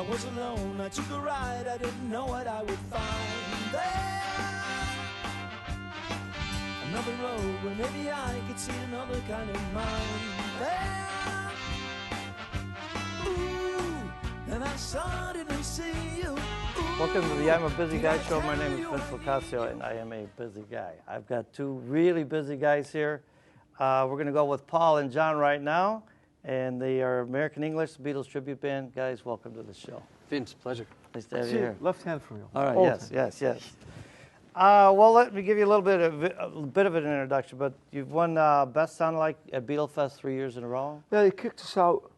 was alone. I took a ride, I didn't know what I would find there. Another road where maybe I could see another kind of mind there. Ooh, and I suddenly see you. Ooh, welcome to the I'm a Busy Guy show. My name is Vince LoCascio, and I am a busy guy. I've got two really busy guys here. We're going to go with Paul and John right now, and they are American English, the Beatles tribute band. Guys, welcome to the show. Vince, pleasure. Nice to have you here. Left hand for you. All right, yes. Well, let me give you a bit of an introduction. But you've won Best Sound Like at Beatle Fest 3 years in a row. Yeah, they kicked us out.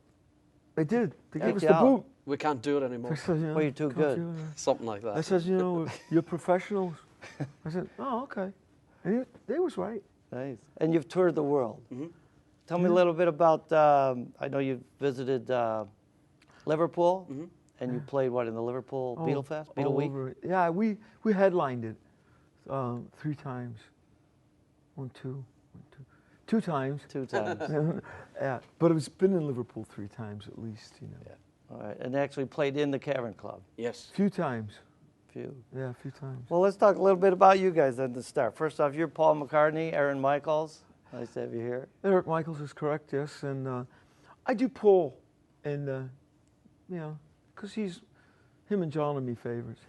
They did. They gave us you the out. boot. We can't do it anymore. They said, Well, you're too can't good. do it. Something like that. I said, you're professionals. I said, oh, okay. And they was right. Nice. And you've toured the world. Mm-hmm. Tell me a little bit about, I know you visited Liverpool, Mm-hmm. and you played, what, in the Liverpool Beatle Fest, Beatle Week? Yeah, we headlined it 3 times. Two times. 2 times. Yeah, but it's been in Liverpool 3 times at least, Yeah. All right, and they actually played in the Cavern Club. Yes. Few times. Few. Yeah, a few times. Well, let's talk a little bit about you guys then to start. First off, you're Paul McCartney, Aaron Michaels. Nice to have you here. Eric Michaels is correct, yes, and I do Paul, and because him and John are my favorites.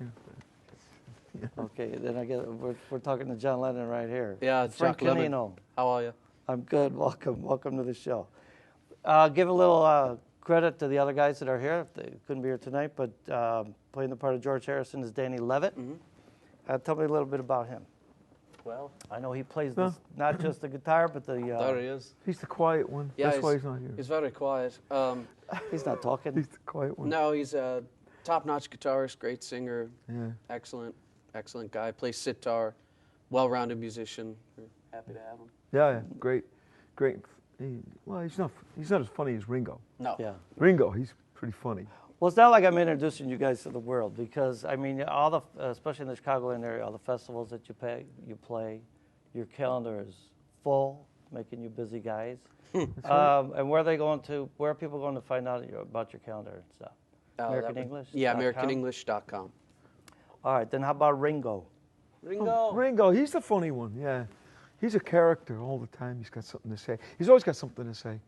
Yeah. Okay, then I guess we're talking to John Lennon right here. Yeah, Frank Jack Lemmon. Canino. How are you? I'm good. Welcome to the show. Give a little credit to the other guys that are here. They couldn't be here tonight, but playing the part of George Harrison is Danny Levitt. Mm-hmm. Tell me a little bit about him. Well, I know he plays not just the guitar, but the... there he is. He's the quiet one. Yeah, That's why he's not here. He's very quiet. He's not talking. He's the quiet one. No, he's a top-notch guitarist, great singer, Yeah. excellent guy. Plays sitar, well-rounded musician. We're happy to have him. Yeah, great. He's not as funny as Ringo. No. Yeah. Ringo, he's pretty funny. Well, it's not like I'm introducing you guys to the world because, I mean, all the, especially in the Chicagoland area, all the festivals that you play, your calendar is full, making you busy guys. And where are people going to find out about your calendar and stuff? American English? Yeah, AmericanEnglish.com. All right, then how about Ringo? Ringo, he's the funny one, yeah. He's a character all the time. He's got something to say. He's always got something to say.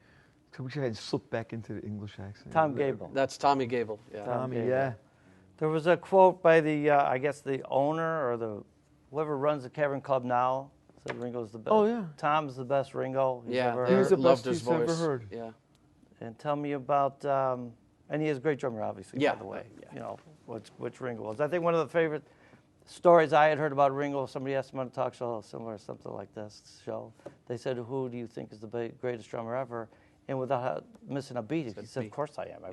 So we should slip back into the English accent. Tom Gable. That's Tommy Gable. Yeah. Tommy, yeah. There was a quote by the, I guess the owner or whoever runs the Cavern Club now said Ringo's the best. Oh, yeah. Tom's the best Ringo he's ever they heard. He's the loved best his he's voice. ever heard. Yeah. And tell me about, and he is a great drummer, obviously, Yeah. by the way. Yeah. You know, which Ringo was. I think one of the favorite stories I had heard about Ringo, somebody asked him on a talk show, something like this show. They said, who do you think is the greatest drummer ever? And without missing a beat, he said, of course I am.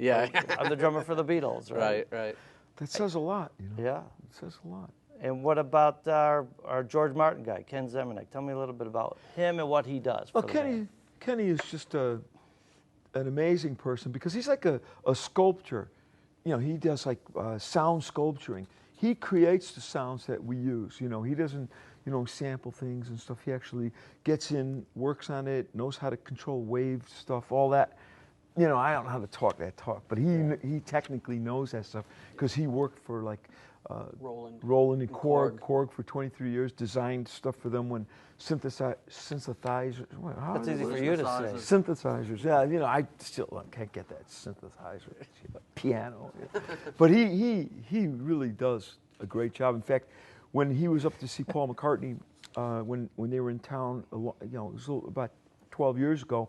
I'm the drummer for the Beatles, right? Right. That says a lot, you know. Yeah. It says a lot. And what about our George Martin guy, Ken Zemanek? Tell me a little bit about him and what he does. Well, Kenny is just an amazing person because he's like a sculptor. You know, he does like sound sculpturing. He creates the sounds that we use. You know, he doesn't, sample things and stuff. He actually gets in, works on it, knows how to control wave stuff, all that. You know, I don't know how to talk that talk, but he technically knows that stuff because he worked for like Roland and Korg for 23 years, designed stuff for them when synthesizers. That's easy for you to say. Synthesizers, yeah. You know, I still can't get that synthesizer, piano. Yeah. But he really does a great job. In fact, when he was up to see Paul McCartney, when they were in town, it was about 12 years ago,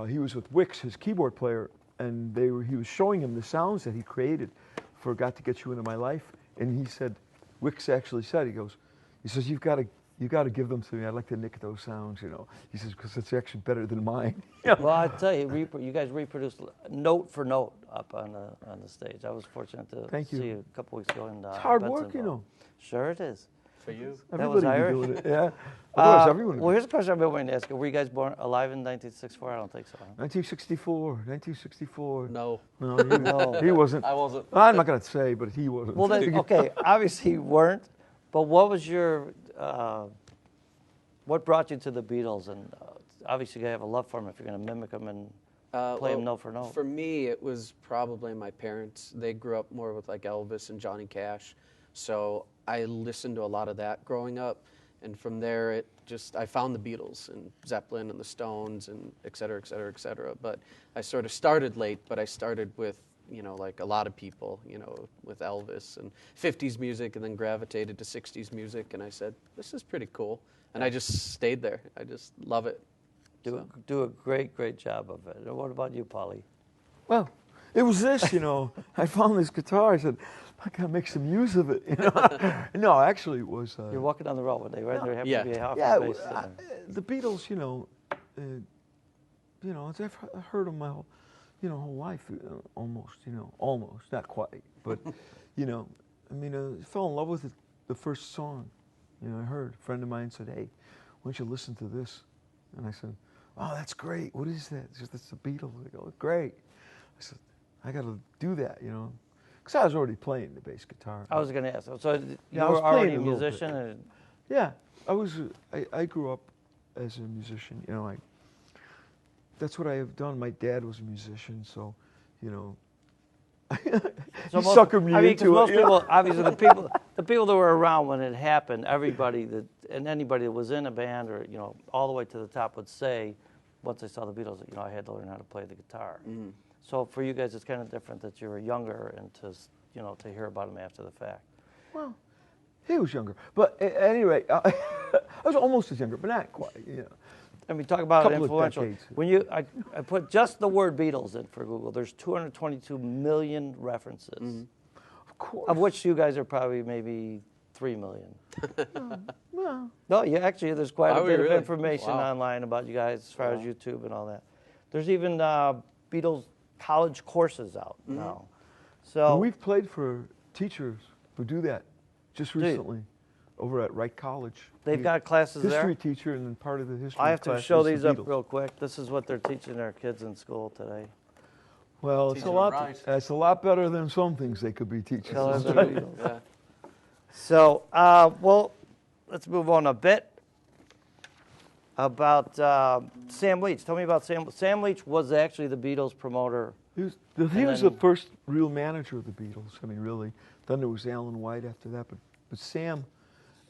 he was with Wix, his keyboard player, and he was showing him the sounds that he created for "Got to Get You Into My Life," and he said, Wix actually said, he says, you've got to give them to me. I'd like to nick those sounds, He says, because it's actually better than mine. Well, I tell you, you guys reproduced note for note up on the stage. I was fortunate to see you a couple weeks ago. It's hard work, Sure it is. For you. Everybody That was be doing Irish. it, yeah. Otherwise, everyone. Well, here's a question I've been waiting to ask you. Were you guys alive in 1964? I don't think so. Huh? 1964. No, he wasn't. I wasn't. I'm not going to say, but he wasn't. Well, then, okay, obviously you weren't, but what was your, what brought you to the Beatles? And obviously you have a love for them if you're going to mimic them and play them note for note? For me, it was probably my parents. They grew up more with like Elvis and Johnny Cash, so I listened to a lot of that growing up. And from there, I found the Beatles and Zeppelin and the Stones and et cetera, et cetera, et cetera. But I sort of started late, but I started with, like a lot of people, with Elvis and 50s music, and then gravitated to 60s music. And I said, this is pretty cool. And I just stayed there. I just love it. Do a great job of it. And what about you, Polly? Well, it was this, I found this guitar. I said, I gotta make some use of it. No, actually, it was. You're walking down the road one day, right? There happened to be a half bass. The Beatles, I've heard them my whole life, almost, not quite, but, I fell in love with it, the first song. I heard a friend of mine said, "Hey, why don't you listen to this?" And I said, "Oh, that's great. What is that?" She said, "That's the Beatles." I go, "Great." I said, "I got to do that, because I was already playing the bass guitar." I was going to ask. So you I was were already a playing a little musician? bit. And Yeah, I was. I grew up as a musician. That's what I have done. My dad was a musician, so he suckered me into it. Most people, obviously, the people that were around when it happened, anybody that was in a band or all the way to the top would say, once they saw the Beatles, I had to learn how to play the guitar. Mm-hmm. So for you guys, it's kind of different that you were younger and to hear about them after the fact. Well, he was younger, but at any rate, I was almost as younger, but not quite. I mean, talk about influential. Decades. When I put just the word Beatles in for Google, there's 222 million references. Mm-hmm. Of course. Of which you guys are probably maybe 3 million. Well. No, there's quite a bit of information Wow. online about you guys as far as YouTube and all that. There's even Beatles college courses out now. So we've played for teachers who do that just recently over at Wright College. They've got classes there? History teacher, and then part of the history I have class to show is the these up Beatles. real quick. This is what they're teaching their kids in school today. Well, it's a lot better than some things they could be teaching. Yeah. So, let's move on a bit about Sam Leach. Tell me about Sam. Sam Leach was actually the Beatles promoter. He was the first real manager of the Beatles. I mean, really. Then there was Alan White after that, but Sam,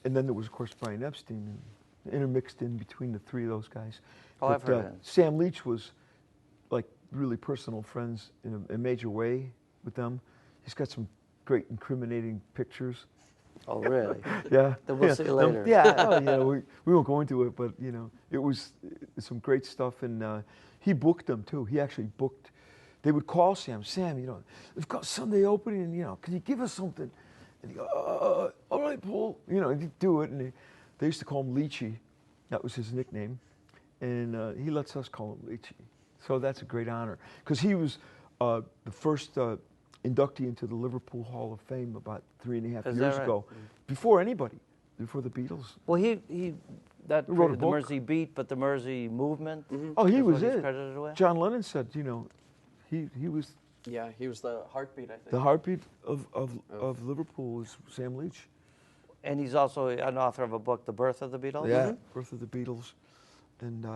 and then there was, of course, Brian Epstein, and intermixed in between the three of those guys. Oh, I've heard that. Sam Leach was like really personal friends in a major way with them. He's got some great incriminating pictures. Oh, really? Yeah. Then we'll see later. We won't go into it, but it was some great stuff, and he booked them too. He actually booked. They would call Sam, we've got Sunday opening, and can you give us something? And he'd go, all right, Paul. He'd do it, and they used to call him Leachy. That was his nickname, and he lets us call him Leachy. So that's a great honor, because he was the first inductee into the Liverpool Hall of Fame about 3.5 years ago, before anybody, before the Beatles. Well, he wrote a the book. Mersey Beat, but the Mersey Movement. Mm-hmm. Oh, he was what he's it. credited with? John Lennon said, he was. Yeah, he was the heartbeat, I think. The heartbeat of Liverpool was Sam Leach. And he's also an author of a book, The Birth of the Beatles. Yeah, Birth of the Beatles, and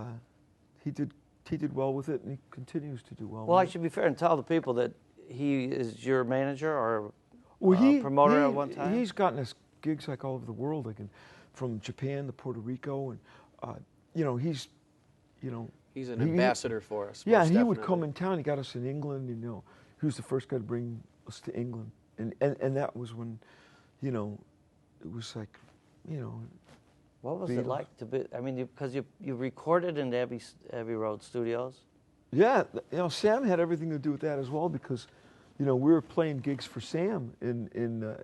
he did well with it, and he continues to do well. Well, I with should be fair and tell the people that he is your manager or it. promoter at one time. He's gotten us gigs like all over the world, like from Japan to Puerto Rico, and he's He's an ambassador for us. Yeah, most and he would definitely. come in town. He got us in England. He was the first guy to bring us to England, and that was when, it was like, What was Beatles. it like to be? I mean, because you recorded in Abbey Road Studios. Yeah, Sam had everything to do with that as well, because, we were playing gigs for Sam in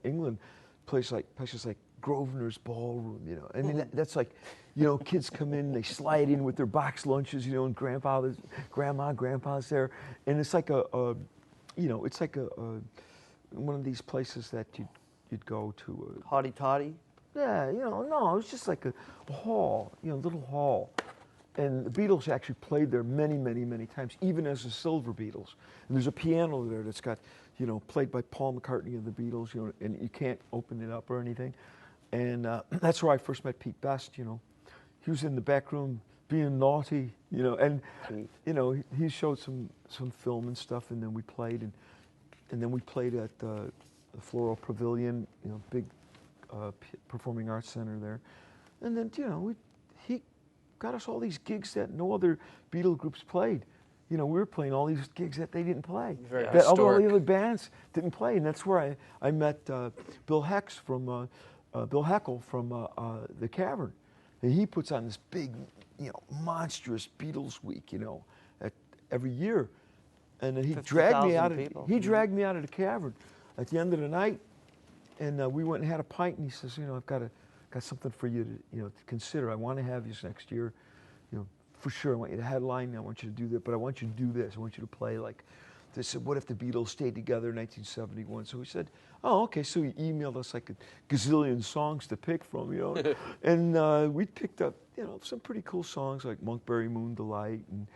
England, places like Grosvenor's Ballroom. I mean that's like, kids come in, they slide in with their box lunches, and grandpa's there, and it's like it's like a one of these places that you'd go to. Hotty toddy. Yeah, no, it was just like a hall, little hall. And the Beatles actually played there many, many, many times, even as the Silver Beatles. And there's a piano there that's got, played by Paul McCartney of the Beatles, and you can't open it up or anything. And that's where I first met Pete Best, He was in the back room being naughty, you know, and Pete. you know, he showed some film and stuff, and then we played, and then we played at the Floral Pavilion, you know, big performing arts center there, and then you know he got us all these gigs that no other Beatle groups played. You know, we were playing all these gigs that they didn't play, Very that all historic. the other bands didn't play, and that's where I met Bill Heckel from the Cavern, and he puts on this big, you know, monstrous Beatles week, you know, every year, and then he dragged me out of dragged me out of the Cavern at the end of the night, and we went and had a pint, and he says, you know, I've got something for you to consider. I want to have you next year, you know, for sure. I want you to headline. I want you to do that, but I want you to do this. I want you to play like. They said, what if the Beatles stayed together in 1971? So we said, oh, okay. So he emailed us like a gazillion songs to pick from, you know, and we picked up, you know, some pretty cool songs like Monkberry Moon Delight and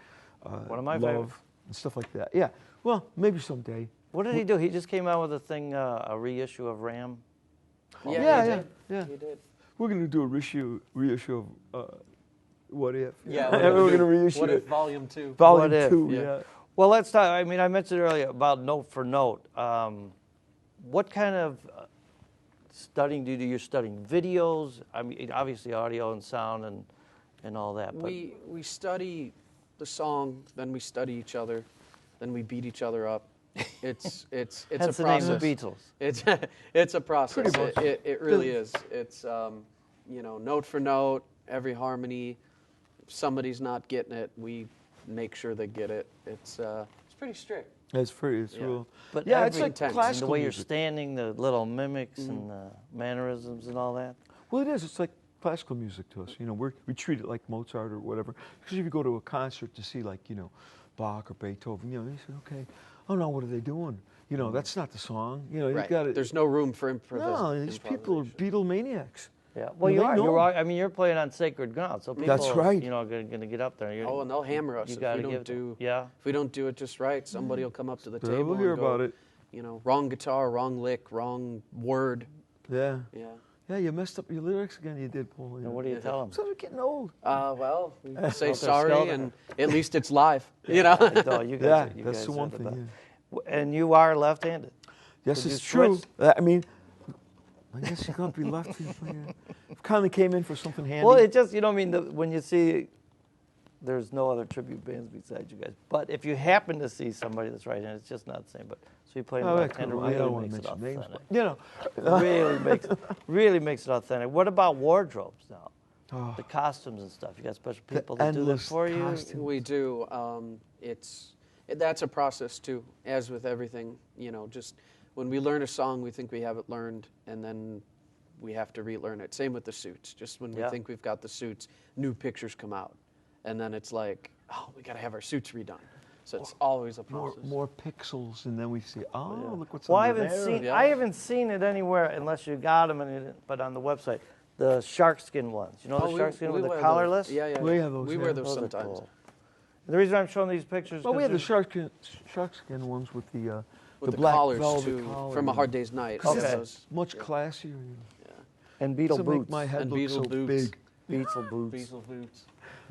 One of my Love favorites. and stuff like that. Yeah. Well, maybe someday. What did he do? He just came out with a thing, a reissue of Ram. Yeah. He did. We're gonna do a reissue of What If. Yeah, We're gonna reissue What If it. Volume 2. Volume What If, 2. yeah. Yeah. Well, let's talk. I mean, I mentioned earlier about note for note. What kind of studying do you do? You're studying videos. I mean, obviously audio and sound and all that. But We study the song, then we study each other, then we beat each other up. It's hence a the name process. of the Beatles. It's a process. Pretty much. It really is. It's you know, note for note, every harmony. If somebody's not getting it, we make sure they get it. It's pretty strict. It's Yeah. real. But Yeah, every, it's like intense. and classical the way music. you're standing, the little mimics and the mannerisms and all that. Well, it is. It's like classical music to us. You know, we treat it like Mozart or whatever. Because if you go to a concert to see, like, you know, Bach or Beethoven, you know, you say, okay, oh no, what are they doing? You know, that's not the song. You know, you Right. got to. There's no room for improvisation. No, these people are Beatle maniacs. Yeah. Well, You you know, are. they know. You're. I mean, you're playing on sacred ground, so people, That's right. you know, are going to get up there. You're, Oh, and they'll hammer us You if got we to don't give. do. Yeah. If we don't do it just right, somebody will come up to the They table will hear and go, about it. You know, wrong guitar, wrong lick, wrong word. Yeah. Yeah. Yeah, you messed up your lyrics again. You did, Paul. And what do you tell them? So we're getting old. Well, we say they're sorry, skeleton. and at least it's live. You know. No, you guys, Yeah, you that's guys the are one the thing. best. Yeah. And you are left-handed. Yes, Did it's you true. switch? I mean, I guess you're going to be lefty. Kind of came in for something handy. Well, it just, you know, I mean, when you see, there's no other tribute bands besides you guys. But if you happen to see somebody that's right-handed, it's just not the same. But so you play Oh, that left-handed could- I don't really want to makes it mention names, authentic. but, you know. really makes it authentic. What about wardrobes now? Oh, The costumes and stuff. You got special The people that do this endless for you. costumes. We do. That's a process too, as with everything. You know, just when we learn a song, we think we have it learned, and then we have to relearn it. Same with the suits. Just when we Yeah. think we've got the suits, new pictures come out, and then it's like, oh, we got to have our suits redone. So it's always a process. more pixels, and then we see, oh, look what's Well, I under haven't there. seen. Yeah. I haven't seen it anywhere unless you got them, but on the website, the sharkskin ones. You know the sharkskin with the wear those. collarless. Yeah, yeah. We have those, We yeah. wear those Those are sometimes. cool. The reason I'm showing these pictures. Well, we 'cause have the there's- sharkskin ones with the With the black collars velvet too, collar. from A Hard Day's Night. Okay. Those- Much classier. You know. and Beetle Doesn't make boots. my head And look Beetle so boots. big. Beetle boots. Beetle boots.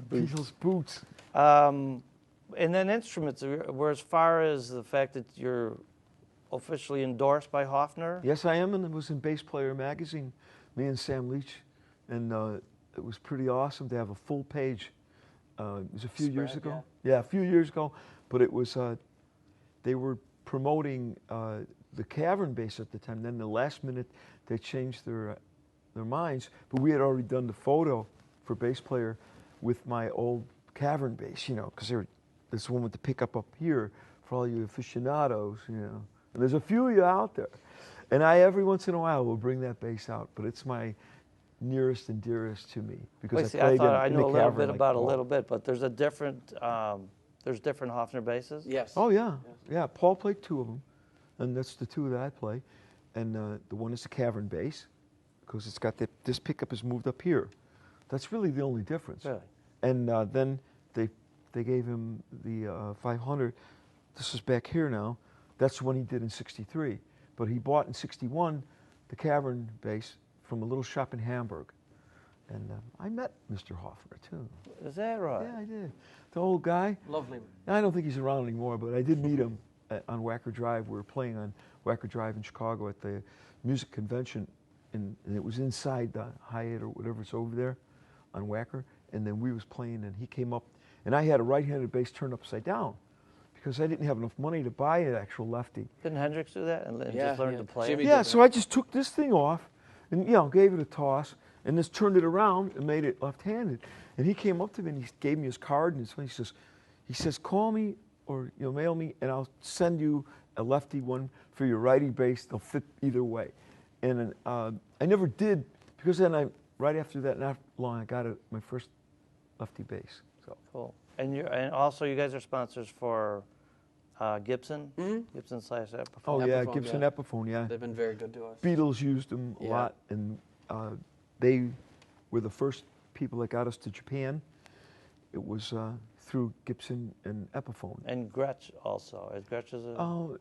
Beatles boots. And then instruments. Where as far as the fact that you're officially endorsed by Hofner. Yes, I am, and it was in Bass Player magazine. Me and Sam Leach, and it was pretty awesome to have a full page. It was a few years Spread, ago. Yeah, a few years ago, but it was. They were promoting the Cavern bass at the time. Then the last minute, they changed their minds. But we had already done the photo for Bass Player with my old Cavern bass, you know, because there's one with the pickup up here for all you aficionados, you know. And there's a few of you out there. And I, every once in a while, will bring that bass out, but it's my nearest and dearest to me because Wait, I see, played I thought I in know the a little Cavern bit like about a Paul. little bit, but there's a different. There's different Hofner basses. Yes. Oh yeah, yeah. Paul played two of them, and that's the two that I play. And the one is the Cavern bass, because it's got this pickup is moved up here. That's really the only difference. Really? And then they gave him the 500. This is back here now. That's the one he did in '63. But he bought in '61 the Cavern bass from a little shop in Hamburg. And I met Mr. Hoffner, too. Is that right? Yeah, I did. The old guy. Lovely. I don't think he's around anymore, but I did meet him on Wacker Drive. We were playing on Wacker Drive in Chicago at the music convention, and it was inside the Hyatt or whatever's over there on Wacker. And then we was playing, and he came up, and I had a right-handed bass turned upside down because I didn't have enough money to buy an actual lefty. Didn't Hendrix do that and Yeah, just learn yeah. to play? Jimmy it? Yeah, did so I just took this thing off and, gave it a toss and just turned it around and made it left-handed. And he came up to me and he gave me his card and he says, call me or mail me and I'll send you a lefty one for your righty bass. They'll fit either way. And I never did because then right after that, not long, I got my first lefty bass. So Cool. And also you guys are sponsors for Gibson? Gibson / Epiphone. Oh yeah, Epiphone, Gibson yeah. Epiphone, yeah. They've been very good to us. Beatles used them a Yeah. lot, and they were the first people that got us to Japan. It was through Gibson and Epiphone. And Gretsch also. Gretsch is a... Oh,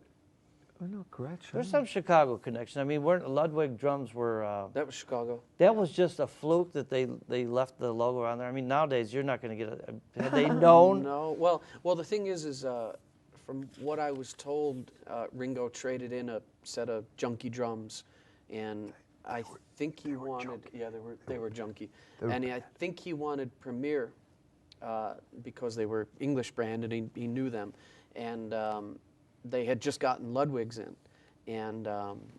no, Gretsch. There's some Chicago connection. I mean, Ludwig drums were... That was Chicago. that was just a fluke that they left the logo on there. I mean, nowadays you're not going to get a... Had they known... No. Well, the thing is from what I was told, Ringo traded in a set of junky drums, and I think he wanted. Yeah, they were junky, and I think he wanted Premier because they were English brand and he knew them, and they had just gotten Ludwig's in, and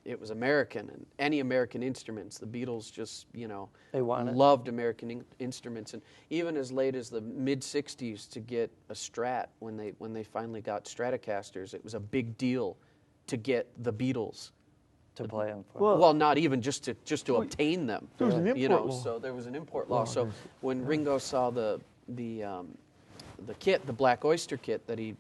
it was American, and any American instruments. The Beatles just They wanted. loved American instruments, and even as late as the mid '60s to get a Strat when they finally got Stratocasters, it was a big deal to get the Beatles. to play them for. Well, not even just to obtain them. There was an import law. So there was an import law. So when Ringo saw the kit, the Black Oyster kit that he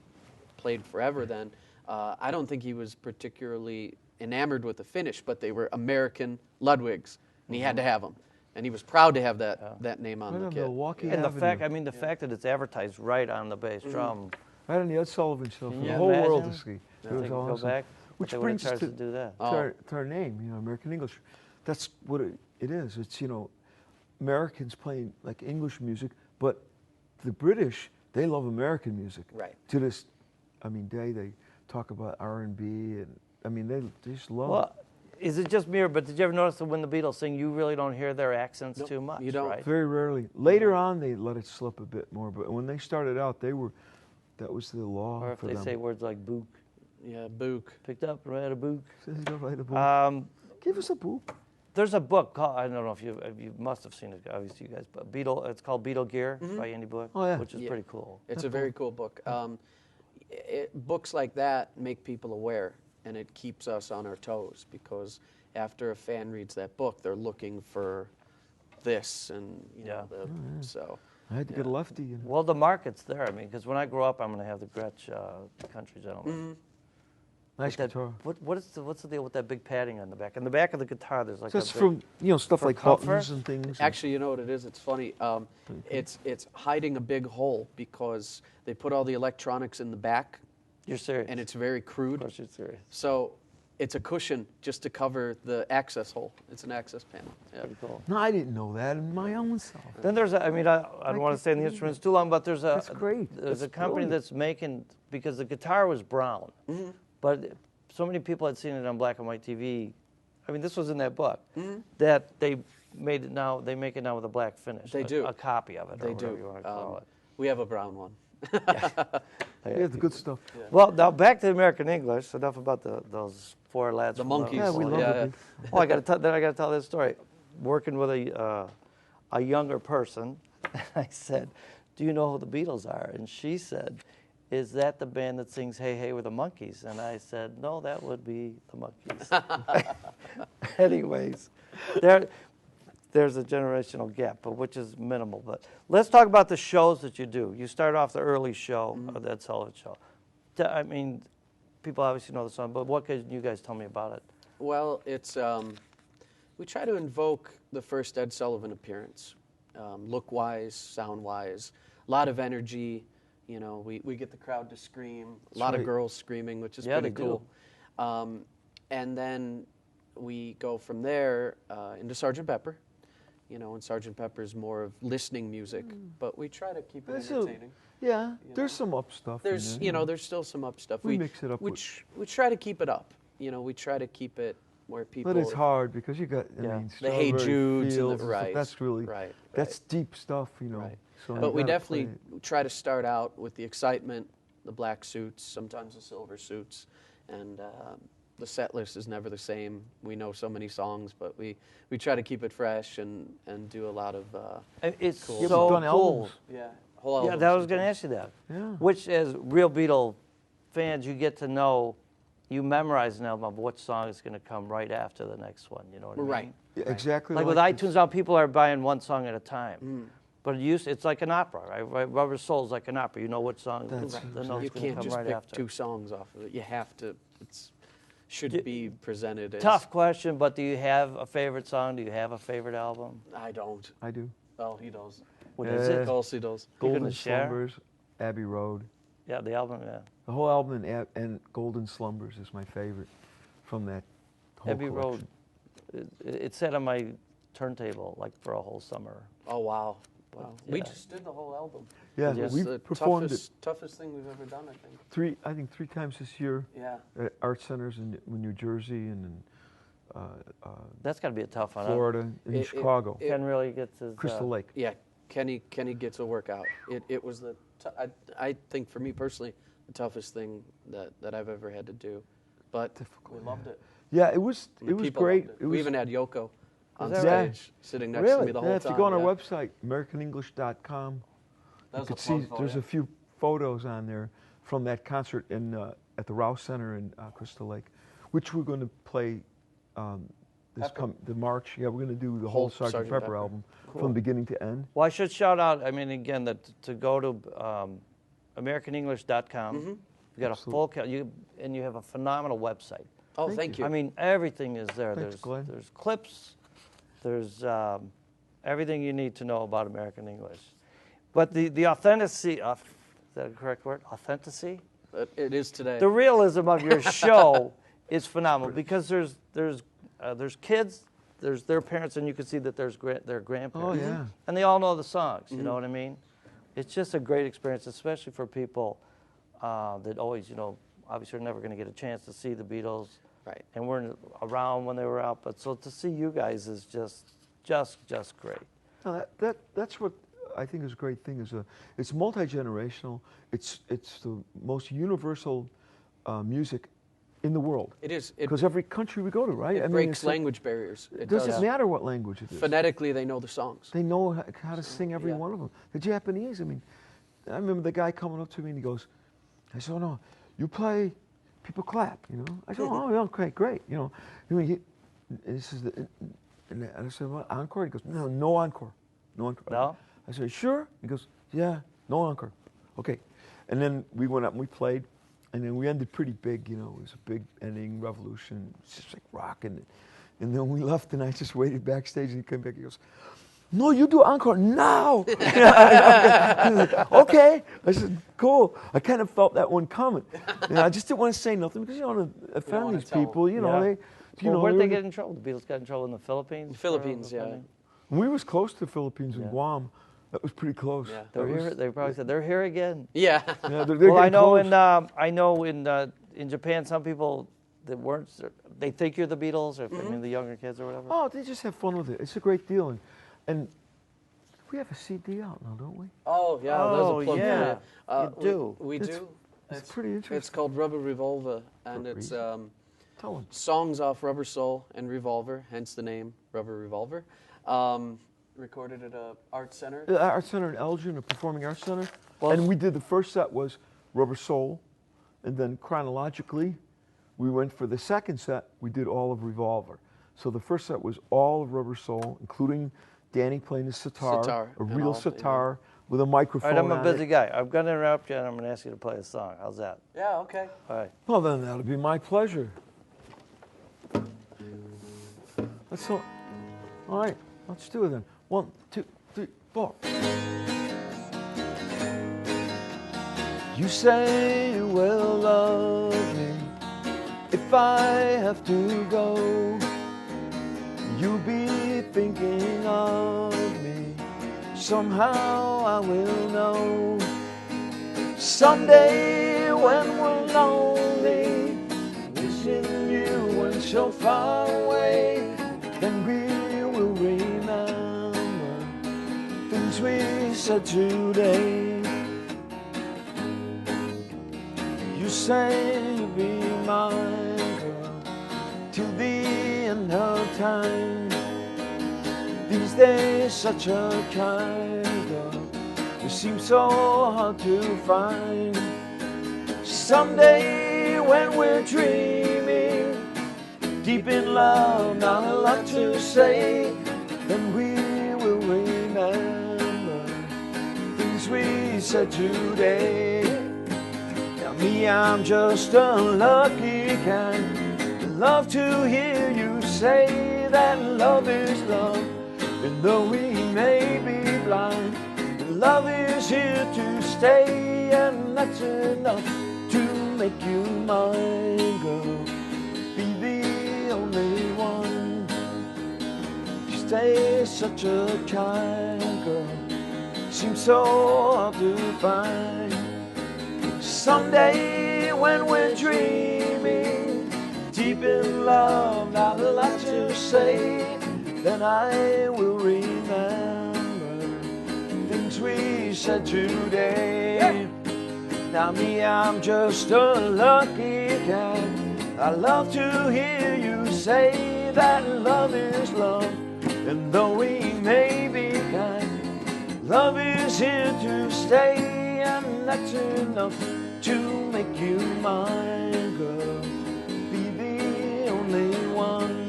played forever, then I don't think he was particularly enamored with the finish, but they were American Ludwigs, and he had to have them, and he was proud to have that name on Right the on kit. Milwaukee and the Avenue. fact that it's advertised right on the bass drum. Right on the Ed Sullivan show for Can the you whole world to imagine? see. They It was could go awesome. back. Which They would have brings us charged to, to do that. to our name, American English. That's what it is. It's, Americans playing like English music, but the British, they love American music. Right. To this, day, they talk about R&B, and they just love it. Well, is it just me, but did you ever notice that when the Beatles sing, you really don't hear their accents Nope, too much, you don't. right? Very rarely. Later on, they let it slip a bit more, but when they started out, that was the law Or if for they them. say words like book, Yeah, Book. picked up, read a book. Go write a book. Give us a book. There's a book called, I don't know if you must have seen it, obviously you guys, but it's called Beatle Gear by Andy Book, Oh, yeah. which is Yeah. pretty cool. It's a very cool book. Books like that make people aware, and it keeps us on our toes, because after a fan reads that book, they're looking for this, and Yeah. so. I had to get a lefty. And Well, the market's there. I mean, because when I grow up, I'm going to have the Gretsch Country Gentleman. nice That- guitar. What's the deal with that big padding on the back? In the back of the guitar, there's like That's a big, from stuff for like comfort? buttons and things. Actually, you know what it is? It's funny. It's hiding a big hole because they put all the electronics in the back, You're serious. and it's very Of crude. course you're serious. So it's a cushion just to cover the access hole. It's an access panel. Yeah. Pretty cool. No, I didn't know that in my own self. Then there's I don't want to stay in the instruments too long, but there's That's great. There's a That's company brilliant. that's making, because the guitar was brown, but so many people had seen it on black and white TV. I mean, this was in that book, that they made it now. They make it now with a black finish. They do. A copy of it, or They whatever do. you want to call it. We have a brown one. Yeah, the good stuff. Well, now back to American English. Enough about those four lads. The from monkeys. Yeah, we love Yeah, it. Oh, I got to tell this story. Working with a younger person, I said, "Do you know who the Beatles are?" And she said, "Is that the band that sings Hey Hey with the Monkeys?" And I said, "No, that would be the Monkeys." Anyways, there's a generational gap, but which is minimal. But let's talk about the shows that you do. You started off the early show, of that Sullivan show. I mean, people obviously know the song, but what can you guys tell me about it? Well, it's we try to invoke the first Ed Sullivan appearance, look-wise, sound-wise, a lot of energy. We get the crowd to scream, a lot of right. girls screaming, which is Yeah, pretty they cool. And then we go from there into Sgt. Pepper. you know, and Sgt. Pepper's more of listening music, but we try to keep it There's entertaining. Yeah, You there's know? some up stuff. There's, in there, you know, there's still some up stuff. We mix it up We, with- we try to keep it up. You know, we try to keep it where people. But it's hard because you got, I Yeah. mean, The Hey Strawberry Judes and the- Fields stuff. right, That's really, right, that's deep stuff, you know. Right. So you But we gotta definitely play it. try to start out with the excitement, the black suits, sometimes the silver suits, and the set list is never the same. We know so many songs, but we try to keep it fresh and do a lot of It's Cool. You haven't so done cool. albums. whole Yeah, albums that was going to sometimes. ask you that. Yeah. Which, as real Beatle fans, you get to know, you memorize an album of what song is going to come right after the next one. You know what I mean? Right. Yeah, exactly. Like with this. iTunes now, people are buying one song at a time. Mm. But it's like an opera, right? Rubber Soul's like an opera. You know what song That's the right. note's You going to can't come just right pick after. 2 songs off of it. You have to. Should Y- be presented as. Tough question, but do you have a favorite song? Do you have a favorite album? I don't. I do. Oh, he does. What is it? Kelsey does. You're Golden gonna share? Slumbers, Abbey Road. Yeah, the album, yeah. The whole album and Golden Slumbers is my favorite from that whole Abbey collection. Road, it sat on my turntable like for a whole summer. Oh wow. Wow. We Yeah. just did the whole album. Yeah, Yes. we It's the performed toughest thing we've ever done, I think. it three times this year Yeah. at art centers in New Jersey and in That's got to be a tough one. huh? Florida and in It- Chicago. Ken really gets his Crystal Lake. Yeah. Kenny gets a workout. It was I think for me personally the toughest thing that I've ever had to do, but Difficult, we loved it. Yeah, it was And the people great. loved It We was, even had Yoko on that right? stage sitting next to me Really? the yeah, whole if time. you go on our yeah. website, AmericanEnglish.com, That you was could a see plug for there's you. a few photos on there from that concert at the Rouse Center in Crystal Lake, which we're going to play Pepper. the March. Yeah, we're going to do the whole Whole Sgt. Sgt. Pepper Pepper. album from beginning to end. Well, I should shout out, I mean, again, that to go to AmericanEnglish.com. Mm-hmm. You got a full, and you have a phenomenal website. Oh, thank you. I mean, everything is there. Thanks, Glenn. There's clips, there's everything you need to know about American English. But the authenticity, is that a correct word? Authenticity? It is today. The realism of your show is phenomenal because there's kids, there's their parents, and you can see that there's their grandparents. Oh, yeah. And they all know the songs, you know what I mean? It's just a great experience, especially for people that always, you know, obviously are never going to get a chance to see the Beatles. Right. And weren't around when they were out, but so to see you guys is just great. No, that's what I think is a great thing. It's multi-generational. It's the most universal music in the world. It is. Because every country we go to, right? It breaks language barriers. It It doesn't does. matter what language it is. Phonetically, they know the songs. They know how to sing every yeah. one of them. The Japanese, I mean, I remember the guy coming up to me and he goes, I said, oh no, you play, people clap, you know. I said, oh yeah, okay, great, you know. I mean, and this is and I said, well, encore? He goes, no encore, no encore. No? I said, sure? He goes, yeah, no encore. Okay. And then we went up and we played, and then we ended pretty big, you know. It was a big ending, revolution, it's just like rocking. And then we left, and I just waited backstage, and he came back, he goes, no, you do encore now. Okay. I said, cool. I kind of felt that one coming. And I just didn't want to say nothing because you don't want to offend wanna these tell people. You know, Yeah. you know. Where'd they were- get in trouble? The Beatles got in trouble in the Philippines? The Philippines, for yeah. offending? We was close to the Philippines in Yeah. Guam. That was pretty close. Yeah. They're That was- here. They probably said they're here again. Yeah. Yeah, they're Well, I getting know close. in Japan, some people that weren't, they think you're the Beatles, or I mean the younger kids or whatever. Oh, they just have fun with it. It's a great deal. And we have a CD out now, don't we? Oh, yeah. Oh, That was a plug yeah. for you. You do. We It's- do. It's pretty interesting. It's called Rubber Revolver, and What it's reason? Tell them. songs off Rubber Soul and Revolver, hence the name Rubber Revolver. Recorded at a art center. Art Center in Elgin, a performing arts center. Well- And we did the first set was Rubber Soul, and then chronologically, we went for the second set. We did all of Revolver. So the first set was all of Rubber Soul, including Danny playing the sitar, Sitar a and real all, sitar with a All microphone. right, I'm a on busy it. guy. I'm going to interrupt you, and I'm going to ask you to play a song. How's that? Yeah, okay. All right. Well, then that'll be my pleasure. All right, let's do it then. 1, 2, 3, 4. You say you will love me if I have to go. You'll be thinking of somehow I will know. Someday when we're lonely, wishing you weren't so far away, then we will remember things we said today. You say you'll be mine, girl, till the end of time. These days such a kind girl, you seem so hard to find. Someday when we're dreaming, deep in love, not a lot to say, then we will remember things we said today. Now me, I'm just a lucky kind, love to hear you say that love is love. And though we may be blind, love is here to stay, and that's enough to make you mine, girl. Be the only one. You stay such a kind girl, seems so hard to find. Someday when we're dreaming, deep in love, not a lot to say, then I will remember things we said today. Now me, I'm just a lucky kind, I love to hear you say that love is love. And though we may be kind, love is here to stay, and that's enough to make you mine, girl. Be the only one.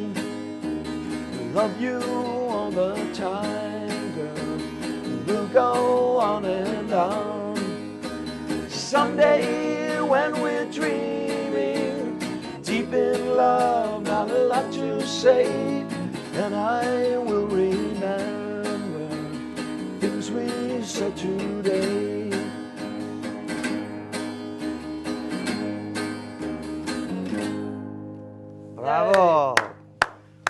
Love you all the time, girl. We'll go on and on. Someday when we're dreaming, deep in love, not a lot to say, and I will remember things we said today. Bravo.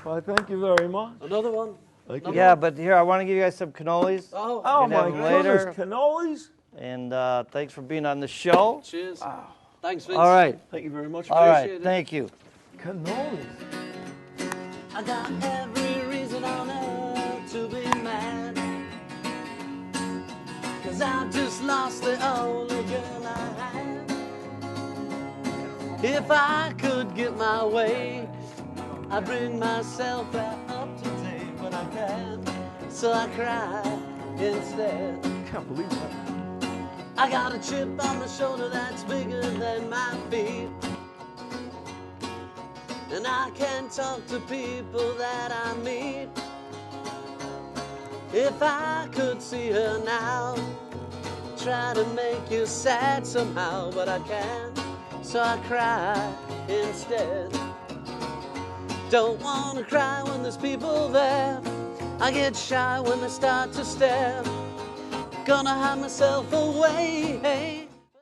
Well, thank you very much. Another one? Yeah, but here, I want to give you guys some cannolis. Oh, Oh can my have them later. goodness, cannolis. And thanks for being on the show. cheers. Thanks, Vince. All right. Thank you very much. All right. Appreciate it. Thank you. Cannolis. I got every reason on earth to be mad, 'cause I've just lost the only girl I had. If I could get my way, I'd bring myself back up to date, but I can't, so I cry instead. Can't believe that. I got a chip on my shoulder that's bigger than my feet, and I can't talk to people that I meet. If I could see her now, try to make you sad somehow, but I can't, so I cry instead. Don't wanna cry when there's people there, I get shy when they start to stare. Gonna hide myself away, hey.